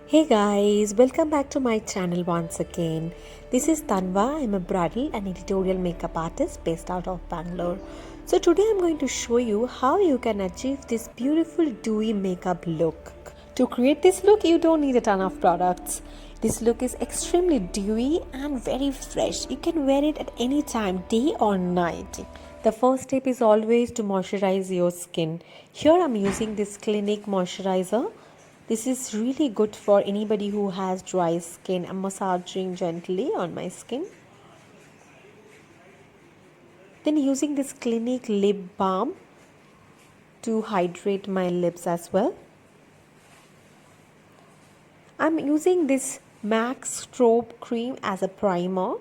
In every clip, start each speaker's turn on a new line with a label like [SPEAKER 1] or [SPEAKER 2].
[SPEAKER 1] Hey guys, welcome back to my channel once again. This is Tanva. I'm a bridal and editorial makeup artist based out of Bangalore. So today I'm going to show you how you can achieve this beautiful dewy makeup look. To create this look, you don't need a ton of products. This look is extremely dewy and very fresh. You can wear it at any time, day or night. The first step is always to moisturize your skin. Here I'm using this Clinique moisturizer. This is really good for anybody who has dry skin. I'm massaging gently on my skin. Then using this Clinique lip balm to hydrate my lips as well. I'm using this MAC Strobe cream as a primer.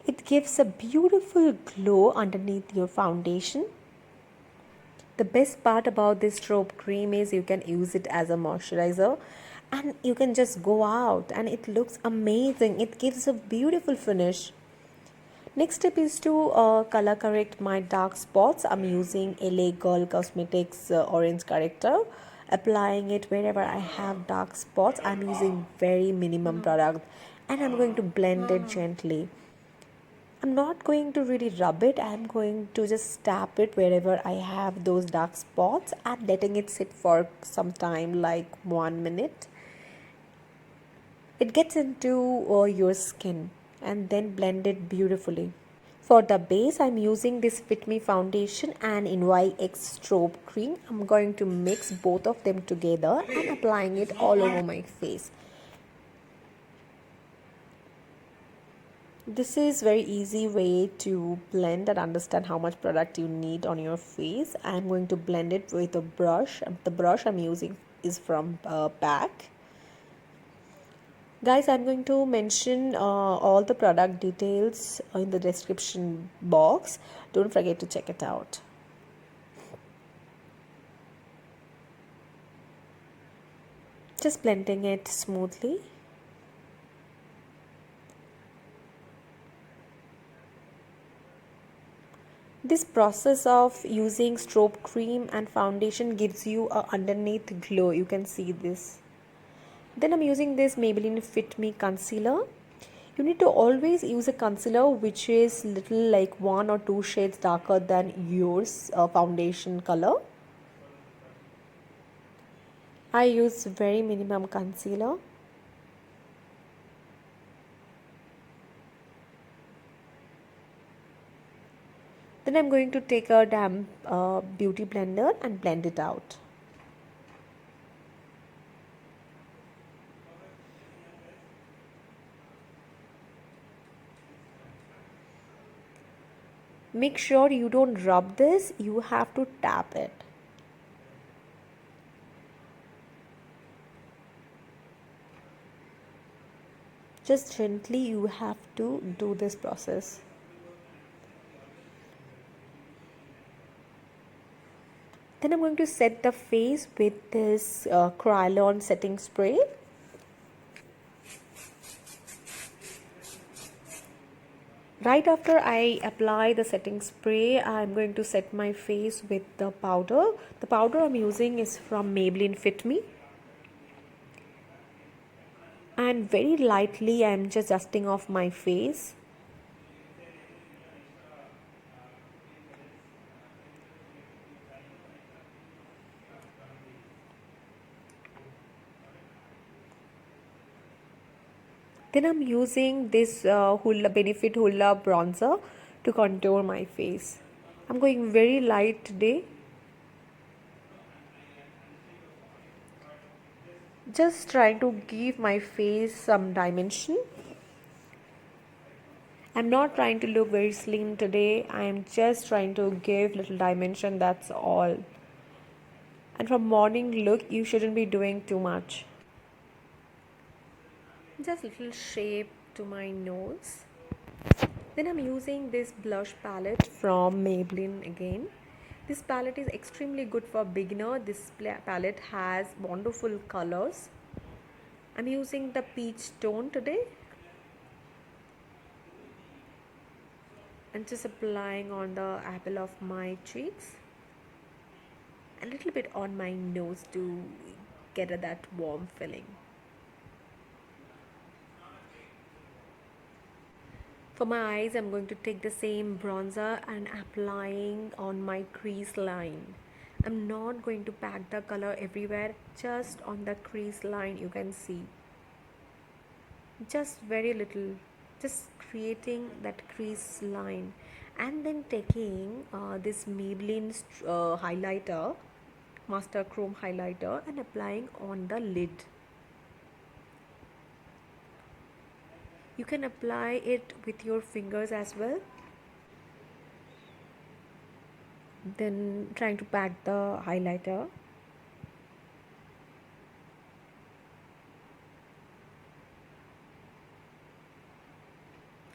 [SPEAKER 1] It gives a beautiful glow underneath your foundation. The best part about this strobe cream is you can use it as a moisturizer and you can just go out and it looks amazing. It gives a beautiful finish. Next step is to color correct my dark spots. I'm using LA Girl Cosmetics Orange Corrector. Applying it wherever I have dark spots. I'm using very minimum product and I'm going to blend it gently. I'm not going to really rub it. I'm going to just tap it wherever I have those dark spots and letting it sit for some time, like 1 minute. It gets into your skin and then blend it beautifully. For the base, I'm using this Fit Me foundation and NYX strobe cream. I'm going to mix both of them together and applying it all over my face. This is very easy way to blend and understand how much product you need on your face. I'm going to blend it with a brush. The brush I'm using is from PAC. Guys, I'm going to mention all the product details in the description box. Don't forget to check it out. Just blending it smoothly. This process of using strobe cream and foundation gives you a underneath glow. You can see this. Then I'm using this Maybelline Fit Me concealer. You need to always use a concealer which is little like 1 or 2 shades darker than yours foundation color. I use very minimum concealer. Then I'm going to take a damp beauty blender and blend it out. Make sure you don't rub this, you have to tap it. Just gently you have to do this process. Then I'm going to set the face with this Krylon setting spray. Right after I apply the setting spray, I'm going to set my face with the powder. The powder I'm using is from Maybelline Fit Me. And very lightly I'm just dusting off my face. Then I'm using this Benefit Hoola bronzer to contour my face. I'm going very light today. Just trying to give my face some dimension. I'm not trying to look very slim today. I'm just trying to give little dimension, that's all. And for morning look, you shouldn't be doing too much. Just little shape to my nose. Then I'm using this blush palette from Maybelline again. This palette is extremely good for beginner. This palette has wonderful colors. I'm using the peach tone today. And just applying on the apple of my cheeks. A little bit on my nose to get that warm feeling. For my eyes, I'm going to take the same bronzer and applying on my crease line. I'm not going to pack the color everywhere, just on the crease line you can see. Just very little, just creating that crease line. And then taking this Maybelline highlighter, Master Chrome highlighter, and applying on the lid. You can apply it with your fingers as well. Then trying to pack the highlighter.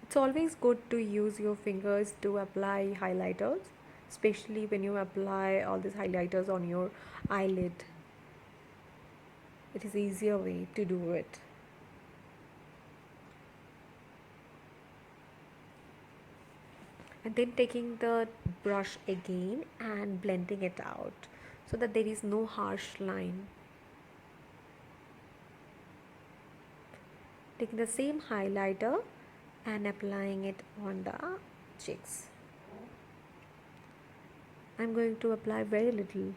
[SPEAKER 1] It's always good to use your fingers to apply highlighters, especially when you apply all these highlighters on your eyelid. It is easier way to do it. And then taking the brush again and blending it out so that there is no harsh line. Taking the same highlighter and applying it on the cheeks. I'm going to apply very little.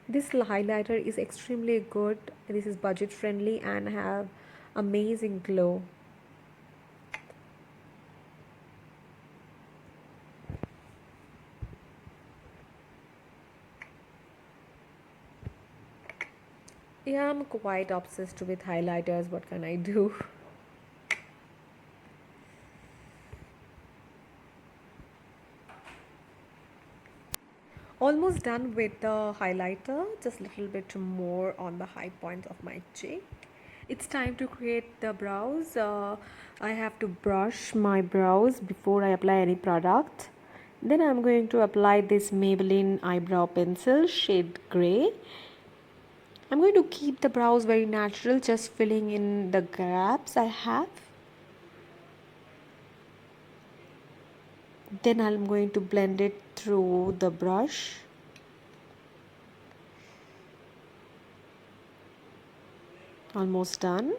[SPEAKER 1] This highlighter is extremely good. This is budget friendly and have amazing glow. Yeah, I'm quite obsessed with highlighters. What can I do? Almost done with the highlighter, just a little bit more on the high points of my cheek. It's time to create the brows. I have to brush my brows before I apply any product. Then I'm going to apply this Maybelline eyebrow pencil shade grey. I'm going to keep the brows very natural, just filling in the gaps I have. Then I'm going to blend it through the brush. Almost done.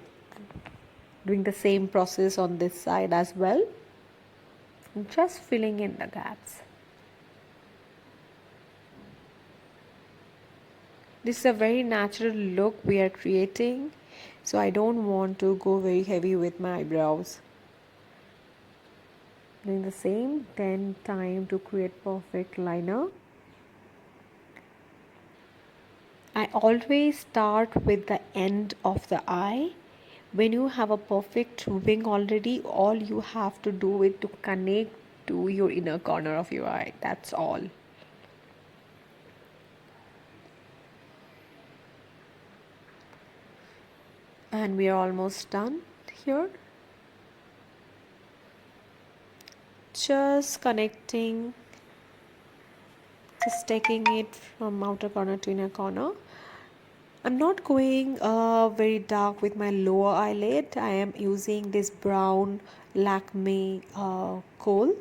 [SPEAKER 1] Doing the same process on this side as well. Just filling in the gaps. This is a very natural look we are creating, so I don't want to go very heavy with my eyebrows. Doing the same, then time to create perfect liner. I always start with the end of the eye. When you have a perfect wing already, all you have to do is to connect to your inner corner of your eye. That's all. And we are almost done here. Just connecting, just taking it from outer corner to inner corner. I'm not going very dark with my lower eyelid. I am using this brown Lakme kohl.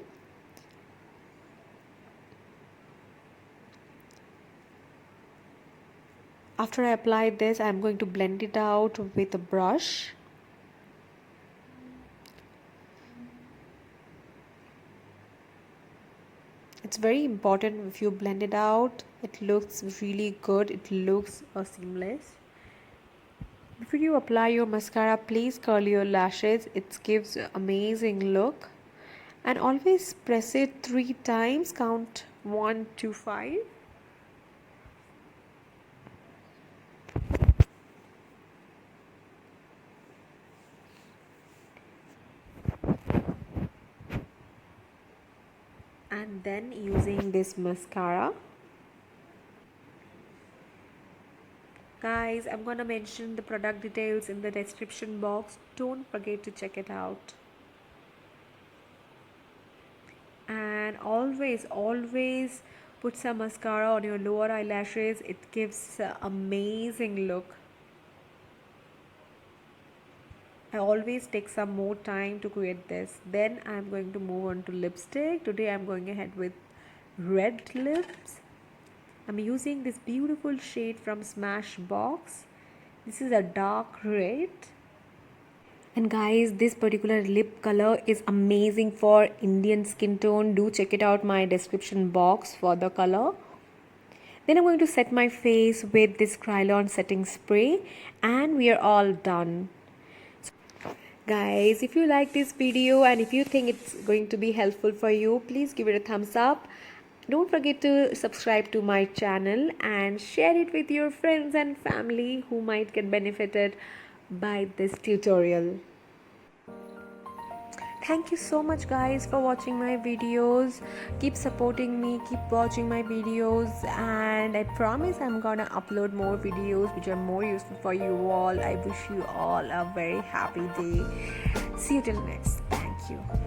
[SPEAKER 1] After I apply this, I'm going to blend it out with a brush. It's very important if you blend it out. It looks really good. It looks seamless. Before you apply your mascara, please curl your lashes. It gives amazing look. And always press it 3 times. Count 1 to 5. And then using this mascara. Guys, I'm gonna mention the product details in the description box. Don't forget to check it out. And always put some mascara on your lower eyelashes. It gives an amazing look. I always take some more time to create this. Then I'm going to move on to lipstick. Today I'm going ahead with red lips. I'm using this beautiful shade from Smashbox. This is a dark red. And guys, this particular lip color is amazing for Indian skin tone. Do check it out, my description box for the color. Then I'm going to set my face with this Krylon setting spray, and we are all done. Guys, if you like this video and if you think it's going to be helpful for you, please give it a thumbs up. Don't forget to subscribe to my channel and share it with your friends and family who might get benefited by this tutorial. Thank you so much guys for watching my videos. Keep supporting me, keep watching my videos, and I promise I'm gonna upload more videos which are more useful for you all. I wish you all a very happy day. See you till next. Thank you.